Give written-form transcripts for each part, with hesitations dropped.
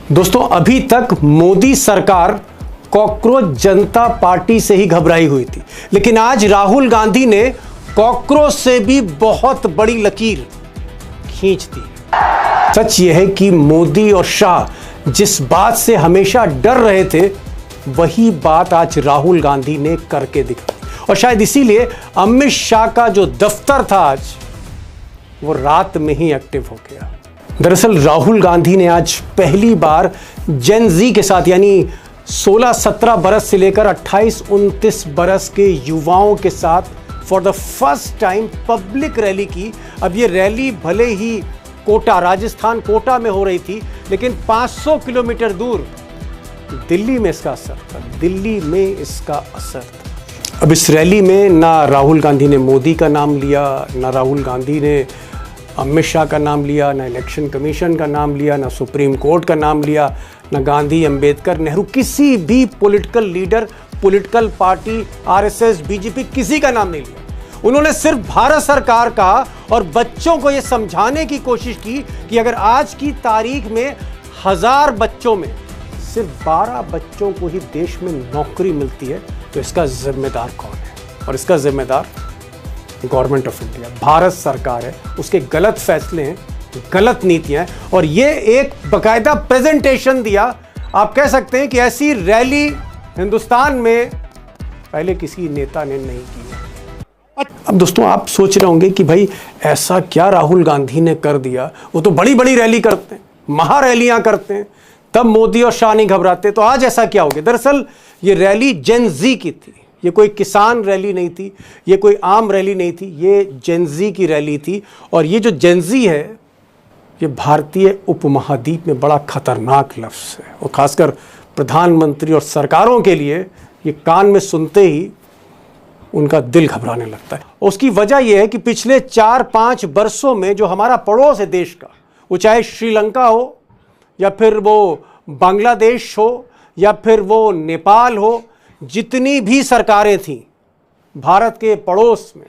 दोस्तों, अभी तक मोदी सरकार कॉकरोच जनता पार्टी से ही घबराई हुई थी, लेकिन आज राहुल गांधी ने कॉकरोच से भी बहुत बड़ी लकीर खींच दी। सच यह है कि मोदी और शाह जिस बात से हमेशा डर रहे थे, वही बात आज राहुल गांधी ने करके दिखाई। और शायद इसीलिए अमित शाह का जो दफ्तर था आज वो रात में ही एक्टिव हो गया। दरअसल राहुल गांधी ने आज पहली बार जेन जी के साथ, यानी 16-17 बरस से लेकर 28-29 बरस के युवाओं के साथ for the first time public rally की। अब ये रैली भले ही कोटा, राजस्थान कोटा में हो रही थी, लेकिन 500 किलोमीटर दूर दिल्ली में इसका असर था। दिल्ली में इसका असर था। अब इस रैली में ना राहुल गांधी ने मोदी का नाम लिया, ना राहुल गांधी ने अमित शाह का नाम लिया, ना इलेक्शन कमीशन का नाम लिया, ना सुप्रीम कोर्ट का नाम लिया, ना गांधी, अंबेडकर, नेहरू, किसी भी political leader, political party, RSS, BJP, किसी का नाम नहीं लिया। उन्होंने सिर्फ भारत सरकार का और बच्चों को यह समझाने की कोशिश की कि अगर आज की तारीख में 1000 बच्चों में सिर्फ 12 बच्चों को ही देश में नौकरी मिलती है, तो इसका जिम्मेदार कौन है? और इसका जिम्मेदार गवर्नमेंट ऑफ इंडिया, भारत सरकार है। उसके गलत फैसले हैं, गलत नीतियां हैं। और ये एक बकायदा प्रेजेंटेशन दिया। आप कह सकते हैं कि ऐसी रैली हिंदुस्तान में पहले किसी नेता ने नहीं की। अब दोस्तों, आप सोच रहे होंगे कि भाई ऐसा क्या राहुल गांधी ने कर दिया? वो तो बड़ी बड़ी रैली करते हैं, महा रैलियां करते हैं, तब मोदी और शाह नहीं घबराते, तो आज ऐसा क्या हो गया? दरअसल ये रैली जेन जी की थी। ये कोई किसान रैली नहीं थी, ये कोई आम रैली नहीं थी, ये जेन जी की रैली थी। और ये जो जेन जी है, ये भारतीय उपमहाद्वीप में बड़ा खतरनाक लफ्ज़ है, और खासकर प्रधानमंत्री और सरकारों के लिए ये कान में सुनते ही उनका दिल घबराने लगता है। उसकी वजह यह है कि पिछले 4-5 वर्षों में जो हमारा पड़ोस है देश का, वो चाहे श्रीलंका हो, या फिर वो बांग्लादेश हो, या फिर वो नेपाल हो, जितनी भी सरकारें थीं भारत के पड़ोस में,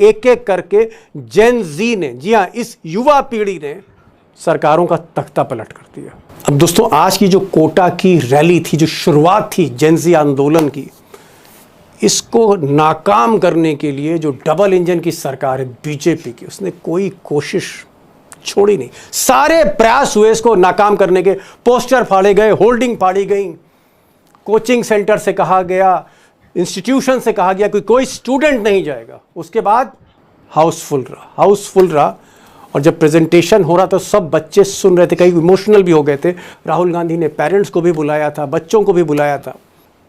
एक एक करके जेन जी ने, जी हाँ, इस युवा पीढ़ी ने सरकारों का तख्ता पलट कर दिया। अब दोस्तों, आज की जो कोटा की रैली थी, जो शुरुआत थी जेन जी आंदोलन की, इसको नाकाम करने के लिए जो डबल इंजन की सरकार है बीजेपी की, उसने कोई कोशिश छोड़ी नहीं। सारे प्रयास हुए इसको नाकाम करने के। पोस्टर फाड़े गए, होल्डिंग फाड़ी गई, कोचिंग सेंटर से कहा गया, इंस्टीट्यूशन से कहा गया कि कोई स्टूडेंट नहीं जाएगा। उसके बाद हाउसफुल रहा। और जब प्रेजेंटेशन हो रहा था, सब बच्चे सुन रहे थे, कई इमोशनल भी हो गए थे। राहुल गांधी ने पेरेंट्स को भी बुलाया था, बच्चों को भी बुलाया था।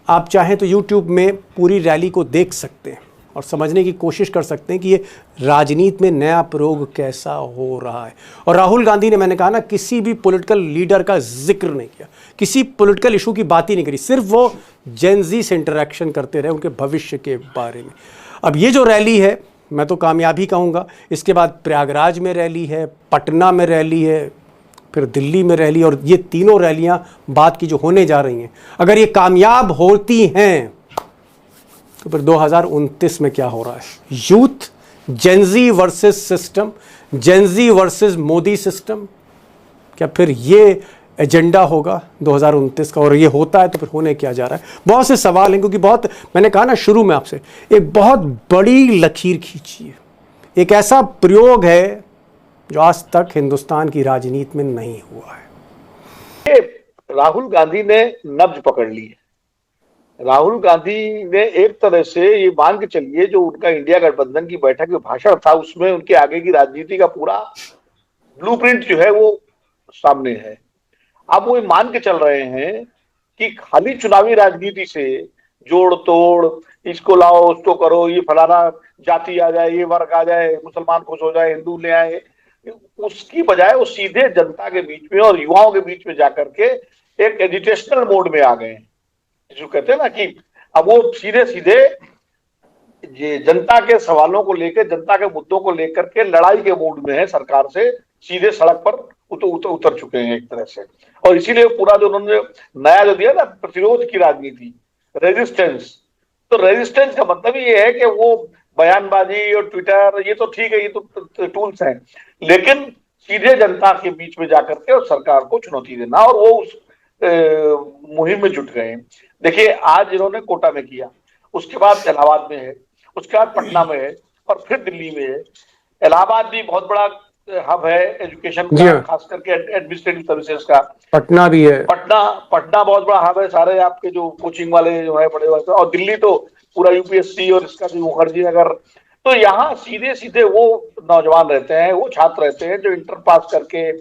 आप चाहें तो यूट्यूब में पूरी रैली को देख सकते हैं और समझने की कोशिश कर सकते हैं कि ये राजनीति में नया प्रयोग कैसा हो रहा है। और राहुल गांधी ने, मैंने कहा ना, किसी भी पॉलिटिकल लीडर का जिक्र नहीं किया, किसी पॉलिटिकल इशू की बात ही नहीं करी, सिर्फ वो जेन जी से इंटरेक्शन करते रहे, उनके भविष्य के बारे में। अब ये जो रैली है, मैं तो कामयाबी कहूँगा। इसके बाद प्रयागराज में रैली है, पटना में रैली है, फिर दिल्ली में रैली, और ये तीनों रैलियाँ बात की जो होने जा रही हैं, अगर ये कामयाब होती हैं तो फिर 2029 में क्या हो रहा है? यूथ, जेन जी वर्सेस सिस्टम, जेन जी वर्सेस मोदी सिस्टम, क्या फिर ये एजेंडा होगा 2029 का? और ये होता है तो फिर होने क्या जा रहा है? बहुत से सवाल हैं, क्योंकि बहुत, मैंने कहा ना शुरू में आपसे, एक बहुत बड़ी लकीर खींची है। एक ऐसा प्रयोग है जो आज तक हिंदुस्तान की राजनीति में नहीं हुआ है। राहुल गांधी ने नब्ज पकड़ ली है। राहुल गांधी ने एक तरह से ये मान के चलिए, जो उनका इंडिया गठबंधन की बैठक में भाषण था, उसमें उनके आगे की राजनीति का पूरा ब्लूप्रिंट जो है वो सामने है। अब वो मान के चल रहे हैं कि खाली चुनावी राजनीति से जोड़ तोड़, इसको लाओ, उसको करो, ये फलाना जाति आ जाए, ये वर्ग आ जाए, मुसलमान खुश हो जाए, हिंदू ले आए, उसकी बजाय वो सीधे जनता के बीच में और युवाओं के बीच में जाकर के एक एजिटेशनल मोड में आ गए हैं। जो कहते हैं ना कि अब वो सीधे सीधे ये जनता के सवालों को लेकर, जनता के मुद्दों को लेकर के लड़ाई के मूड में है, सरकार से सीधे सड़क पर उतर चुके हैं एक तरह से। और इसीलिए पूरा जो उन्होंने नया जो दिया ना, प्रतिरोध की राजनीति, रेजिस्टेंस, तो रेजिस्टेंस का मतलब ये है कि वो बयानबाजी और ट्विटर, ये तो ठीक है, ये तो टूल्स हैं, लेकिन सीधे जनता के बीच में जाकर के और सरकार को चुनौती देना, और वो उस मुहिम में जुट गए हैं। देखिए आज इन्होंने कोटा में किया, उसके बाद इलाहाबाद में है, उसके बाद पटना में है, और फिर दिल्ली में है। इलाहाबाद भी बहुत बड़ा हब है एजुकेशन जी का, हाँ, खास करके एडमिनिस्ट्रेटिव सर्विसेज का। पटना भी है। पटना पटना बहुत बड़ा हब है, सारे आपके जो कोचिंग वाले जो है बड़े वाले, और दिल्ली तो पूरा यूपीएससी और इसका भी मुखर्जी नगर। तो यहाँ सीधे सीधे वो नौजवान रहते हैं, वो छात्र रहते हैं जो इंटर पास करके,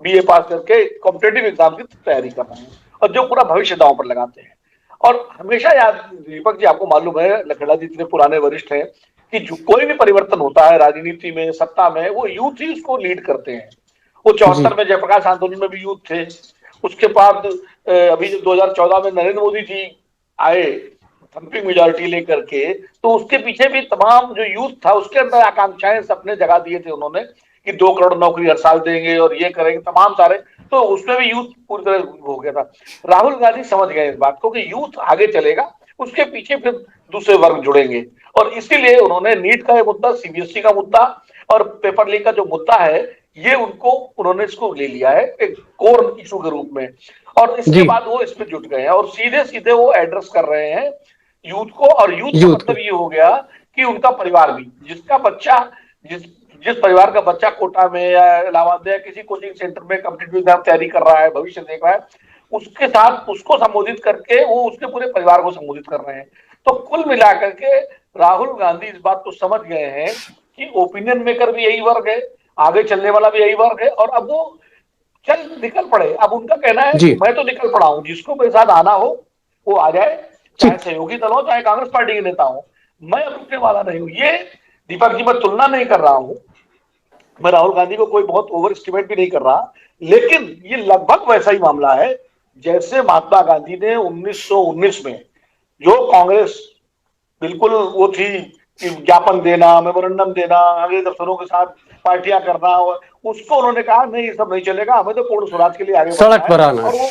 बीए पास करके कॉम्पिटेटिव एग्जाम की तैयारी कर रहे हैं, और जो पूरा भविष्य दांव पर लगाते हैं। और हमेशा याद, दीपक जी आपको मालूम है, लखेड़ा जी इतने पुराने वरिष्ठ हैं, कि जो कोई भी परिवर्तन होता है राजनीति में, सत्ता में, वो यूथ ही उसको लीड करते हैं। वो जी 74 में जयप्रकाश आंदोलन में भी यूथ थे। उसके बाद अभी जो 2014 में नरेंद्र मोदी जी आए थम्पिंग मेजोरिटी लेकर के, तो उसके पीछे भी तमाम जो यूथ था उसके अंदर आकांक्षाएं सपने जगा दिए थे उन्होंने, कि 2 करोड़ नौकरी हर साल देंगे और ये करेंगे तमाम सारे। तो उसमें भी यूथ पूरी तरह हो गया था। राहुल गांधी समझ गए इस बात को कि यूथ आगे चलेगा, उसके पीछे फिर दूसरे वर्ग जुड़ेंगे, और इसीलिए उन्होंने नीट का मुद्दा, सीबीएसई का मुद्दा और पेपर लीक का जो मुद्दा है, ये उन्होंने इसको ले लिया है एक कोर इशू के रूप में, और इसके जी, बाद वो इसमें जुट गए हैं, और सीधे सीधे वो एड्रेस कर रहे हैं यूथ को। और यूथ का यूथ को। मतलब ये हो गया कि उनका परिवार भी, जिसका बच्चा, जिस जिस परिवार का बच्चा कोटा में या इलाहाबाद में या किसी कोचिंग सेंटर में कॉम्पिटिटिव एग्जाम तैयारी कर रहा है, भविष्य देख रहा है, उसके साथ उसको संबोधित करके वो उसके पूरे परिवार को संबोधित कर रहे हैं। तो कुल मिलाकर के राहुल गांधी इस बात को समझ गए हैं कि ओपिनियन मेकर भी यही वर्ग है, आगे चलने वाला भी यही वर्ग है, और अब वो चल निकल पड़े। अब उनका कहना है कि जी, मैं तो निकल पड़ा हूं, जिसको मेरे साथ आना हो वो आ जाए, चाहे ठीक। सहयोगी दल हो, चाहे कांग्रेस पार्टी के नेता हो, मैं अब रुकने वाला नहीं हूं। ये दीपक जी, मैं तुलना नहीं कर रहा हूं, मैं राहुल गांधी को कोई बहुत ओवर एस्टिमेट भी नहीं कर रहा, लेकिन ये लगभग वैसा ही मामला है जैसे महात्मा गांधी ने 1919 में, जो कांग्रेस बिल्कुल वो थी कि ज्ञापन देना, मेमोरेंडम देना, आगे दफ्तरों के साथ पार्टियां करना, और उसको उन्होंने कहा नहीं ये सब नहीं चलेगा, हमें तो पूर्ण स्वराज के लिए आगे बढ़ना सड़क है। पर आना और है। वो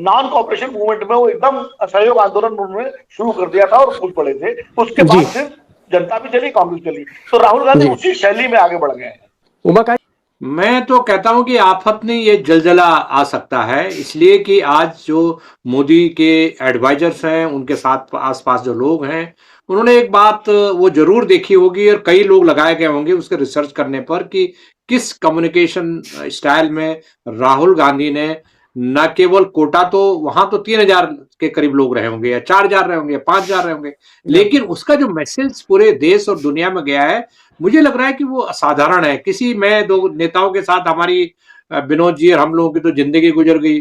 नॉन कॉपरेशन मूवमेंट में वो एकदम असहयोग आंदोलन उन्होंने शुरू कर दिया था, और कूद पड़े थे। उसके जी, बाद फिर जनता भी चली, कांग्रेस चली। तो राहुल गांधी जी। उसी शैली में आगे बढ़ गए हैं। उमा, मैं तो कहता हूं कि आफत नहीं, ये जलजला आ सकता है, इसलिए कि आज जो मोदी के एडवाइजर्स हैं, उनके साथ आसपास जो लोग हैं, उन्होंने एक बात वो जरूर देखी होगी, और कई लोग लगाए गए होंगे उसके रिसर्च करने पर, कि किस कम्युनिकेशन स्टाइल में राहुल गांधी ने, न केवल कोटा, तो वहां तो 3,000 के करीब लोग रहे होंगे, या 4,000 रहे होंगे, या 5,000 रहे होंगे, लेकिन उसका जो मैसेज पूरे देश और दुनिया में गया है, मुझे लग रहा है कि वो असाधारण है। किसी मैं दो नेताओं के साथ हमारी विनोद जी और हम लोगों की तो जिंदगी गुजर गई,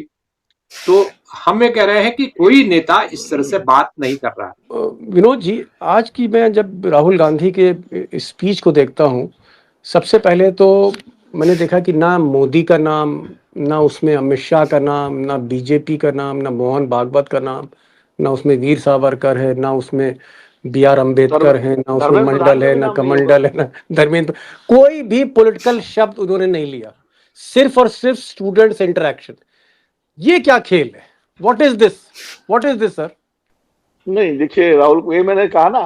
तो हम ये कह रहे हैं कि कोई नेता इस तरह से बात नहीं कर रहा है। विनोद जी, आज की मैं जब राहुल गांधी के स्पीच को देखता हूं, सबसे पहले तो मैंने देखा कि ना मोदी का नाम, ना उसमें अमित शाह का नाम, ना बीजेपी का नाम, ना मोहन भागवत का नाम, ना उसमें वीर सावरकर है, ना उसमें बी आर अम्बेडकर है, ना उसमें धर्मेंद्र प्रधान मंडल का है, भी ना नाम नहीं है कमंडल है, ना धर्मेंद्र। कोई भी पॉलिटिकल शब्द उन्होंने नहीं लिया, सिर्फ और सिर्फ स्टूडेंट्स इंटरेक्शन। ये क्या खेल है? What is this? What is this, sir? नहीं, देखिए राहुल को, ये मैंने कहा ना,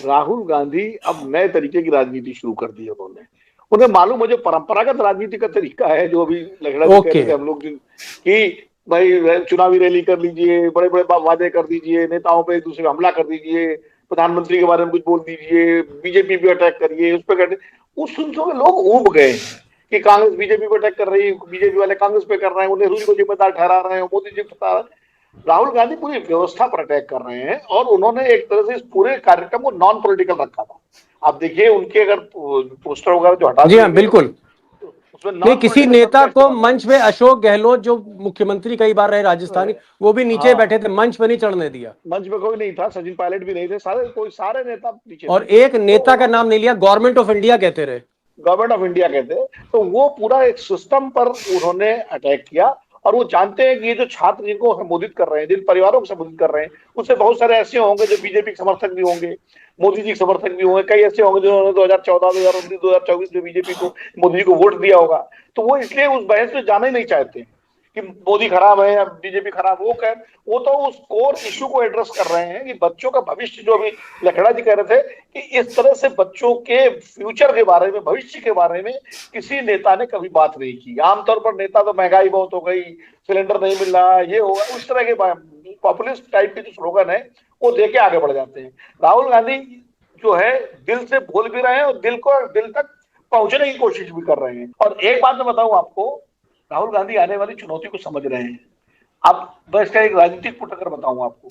राहुल गांधी अब नए तरीके की राजनीति शुरू कर दी है उन्होंने। उन्हें मालूम है जो परंपरागत राजनीति का तरीका है, जो अभी लखड़ा जी कह ओके। रहे थे हम लोग कि भाई चुनावी रैली कर लीजिए, बड़े बड़े वादे कर दीजिए, नेताओं पे एक दूसरे पे हमला कर दीजिए, प्रधानमंत्री के बारे में कुछ बोल दीजिए, बीजेपी पे अटैक करिए, उस पर कर, उस सुन के लोग ऊब गए हैं कि कांग्रेस बीजेपी पे अटैक कर रही है, बीजेपी वाले कांग्रेस पे कर रहे हैं, उन्हें नेहरू को जिम्मेदार ठहरा रहे हैं, मोदी जी बता रहे हैं। राहुल गांधी पूरी व्यवस्था पर अटैक कर रहे हैं, और उन्होंने एक तरह से इस पूरे कार्यक्रम को नॉन पॉलिटिकल रखा था। आप देखिए उनके अगर पोस्टर वगैरह जो हटा जी हाँ, दिए गए, बिल्कुल। उसमें नहीं, नॉन किसी पॉलिटिकल शब्द नेता का को इस्तेमाल मंच पे अशोक गहलोत जो मुख्यमंत्री कई बार रहे राजस्थानी, वो भी नीचे हाँ, बैठे थे, मंच पे नहीं चढ़ने दिया। मंच पे कोई नहीं था, सचिन पायलट भी नहीं थे, सारे नेता पीछे और थे। एक तो नेता का नाम नहीं लिया, गवर्नमेंट ऑफ इंडिया कहते रहे। गवर्नमेंट ऑफ इंडिया कहते हैं। तो वो पूरा एक सिस्टम पर उन्होंने अटैक किया, और वो जानते हैं कि ये जो छात्र जिनको संबोधित कर रहे हैं, जिन परिवारों को संबोधित कर रहे हैं, उससे बहुत सारे ऐसे होंगे जो बीजेपी के समर्थक भी होंगे, मोदी जी के समर्थक भी होंगे, कई ऐसे होंगे जिन्होंने 2014, 2019, 2024 में बीजेपी को, मोदी जी को वोट दिया होगा। तो वो इसलिए उस बहस में जाना ही नहीं चाहते, कि मोदी खराब है या बीजेपी खराब, वो तो उस कोर इशू को एड्रेस कर रहे हैं कि बच्चों का भविष्य, जो अभी लखड़ा जी कह रहे थे कि इस तरह से बच्चों के फ्यूचर के बारे में, भविष्य के बारे में किसी नेता ने कभी बात नहीं की। आमतौर पर नेता तो महंगाई बहुत हो गई, सिलेंडर नहीं मिल रहा, ये होगा, उस तरह के पॉपुलिस्ट टाइप के जो स्लोगन है वो दे के आगे बढ़ जाते हैं। राहुल गांधी जो है दिल से बोल भी रहे हैं और दिल तक पहुंचने की कोशिश भी कर रहे हैं। और एक बात मैं बताऊं आपको, राहुल गांधी आने वाली चुनौती को समझ रहे हैं। अब मैं इसका एक राजनीतिक पुट अगर बताऊं आपको,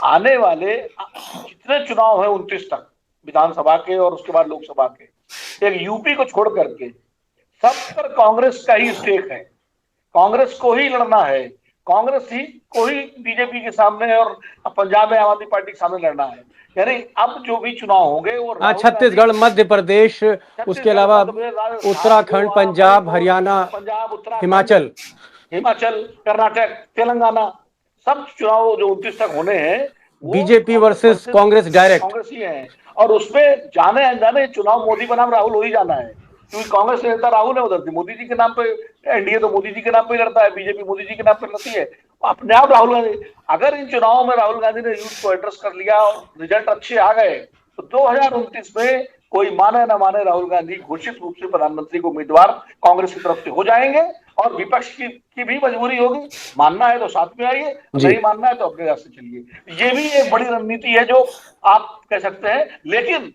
आने वाले जितने चुनाव है 29 तक विधानसभा के और उसके बाद लोकसभा के, एक यूपी को छोड़ करके सब पर कांग्रेस का ही स्टेक है, कांग्रेस को ही लड़ना है, कांग्रेस ही को ही बीजेपी के सामने और पंजाब में आम आदमी पार्टी के सामने लड़ना है। यानी अब जो भी चुनाव होंगे वो छत्तीसगढ़, मध्य प्रदेश, उसके अलावा उत्तराखंड, पंजाब, हरियाणा, हिमाचल, कर्नाटक, तेलंगाना, सब चुनाव जो 29 तक होने हैं BJP versus Congress direct, Congress ही है। और उसमें जाने अनजाने चुनाव मोदी बनाम राहुल हो ही जाना है, क्योंकि कांग्रेस नेता राहुल है, उधर मोदी जी के नाम पे एनडीए तो मोदी जी के नाम पे लड़ता है, बीजेपी मोदी जी के नाम पे लड़ती है। अपने आप राहुल गांधी, अगर इन चुनावों में राहुल गांधी ने यूथ को एड्रेस कर लिया और रिजल्ट अच्छे आ गए तो 2029 में कोई माने न माने राहुल गांधी घोषित रूप से प्रधानमंत्री को उम्मीदवार कांग्रेस की तरफ से हो जाएंगे। और विपक्ष की भी मजबूरी होगी, मानना है तो साथ में आइए, नहीं मानना है तो अपने रास्ते चलिए। ये भी एक बड़ी रणनीति है जो आप कह सकते हैं, लेकिन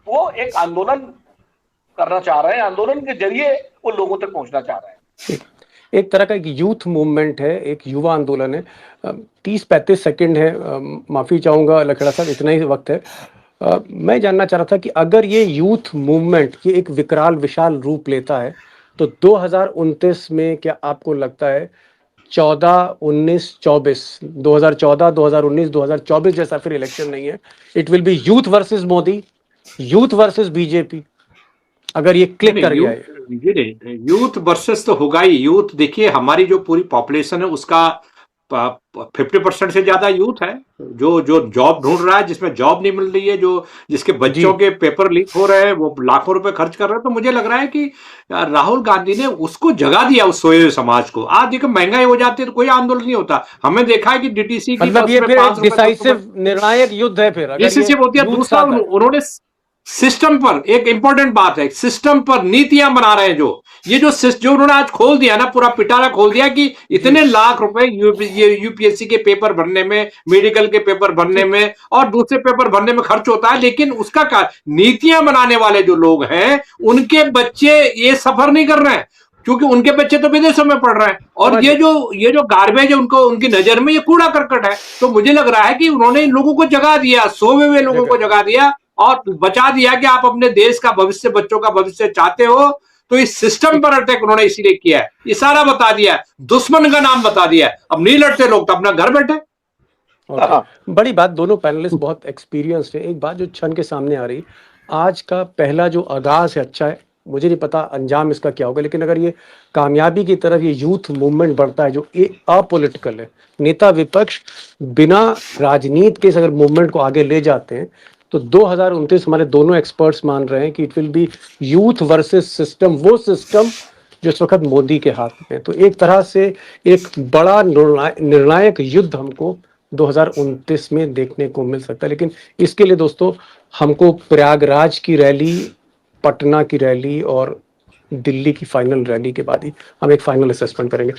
वो एक आंदोलन करना चाह रहे हैं, आंदोलन के जरिए वो लोगों तक पहुंचना चाह रहे हैं। एक तरह का एक यूथ मूवमेंट है, एक युवा आंदोलन है। 30-35 सेकंड है, माफी चाहूंगा लखड़ा साहब, इतना ही वक्त है। मैं जानना चाह रहा था कि अगर ये यूथ मूवमेंट ये एक विकराल विशाल रूप लेता है तो 2029 में क्या आपको लगता है 14, 19, 24, 2014, 2019, 2024 जैसा फिर इलेक्शन नहीं है, it will be youth versus Modi, youth versus BJP, अगर ये क्लिक कर गया है? यूथ वर्सेस तो होगा ही। यूथ देखिए, हमारी जो पूरी पॉपुलेशन है उसका 50% से ज्यादा यूथ है जो जॉब ढूंढ रहा है, जिसमें जॉब नहीं मिल रही है, जो जिसके बच्चों के पेपर लीक हो रहे हैं, वो लाखों रुपए खर्च कर रहे हैं। तो मुझे लग रहा है कि राहुल गांधी ने उसको जगा दिया, उस सोए हुए समाज को। आज देखो महंगाई हो जाती है तो कोई आंदोलन नहीं होता। हमें देखा है कि डीटीसी की मतलब ये फिर एक डिसाइसिव निर्णायक युद्ध है। फिर डिसाइसिव होती है। दूसरा, उन्होंने सिस्टम पर, एक इंपॉर्टेंट बात है, सिस्टम पर नीतियां बना रहे हैं। जो उन्होंने आज खोल दिया ना, पूरा पिटारा खोल दिया कि इतने लाख रुपए यूपीएससी के पेपर भरने में, मेडिकल के पेपर भरने में और दूसरे पेपर भरने में खर्च होता है, लेकिन उसका नीतियां बनाने वाले जो लोग हैं उनके बच्चे ये सफर नहीं कर रहे हैं, क्योंकि उनके बच्चे तो विदेशों में पढ़ रहे हैं। और ये जो गार्बेज है उनको, उनकी नजर में ये कूड़ा करकट है। तो मुझे लग रहा है कि उन्होंने इन लोगों को जगा दिया, सोए हुए लोगों को जगा दिया और बचा दिया कि आप अपने देश का भविष्य, बच्चों का भविष्य चाहते हो तो इस सिस्टम पर अटैक उन्होंने इसीलिए किया है। इशारा बता दिया, दुश्मन का नाम बता दिया। अब नहीं लड़ते लोग तो अपना घर बैठे। बड़ी बात, दोनों पैनलिस्ट बहुत एक्सपीरियंस्ड है। एक बात जो क्षण के सामने आ रही, आज का पहला जो आगाज है अच्छा है, मुझे नहीं पता अंजाम इसका क्या होगा, लेकिन अगर ये कामयाबी की तरफ ये यूथ मूवमेंट बढ़ता है जो अपॉलिटिकल है, नेता विपक्ष बिना राजनीति के अगर मूवमेंट को आगे ले जाते हैं तो 2029 हमारे दोनों एक्सपर्ट्स मान रहे हैं कि it will be youth versus system, वो सिस्टम जो इस वक्त मोदी के हाथ में। तो एक तरह से एक बड़ा निर्णायक युद्ध हमको 2029 में देखने को मिल सकता है। लेकिन इसके लिए दोस्तों हमको प्रयागराज की रैली, पटना की रैली और दिल्ली की फाइनल रैली के बाद ही हम एक फाइनल असेसमेंट करेंगे।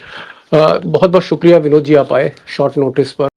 बहुत बहुत शुक्रिया विनोद जी, आप आए शॉर्ट नोटिस पर।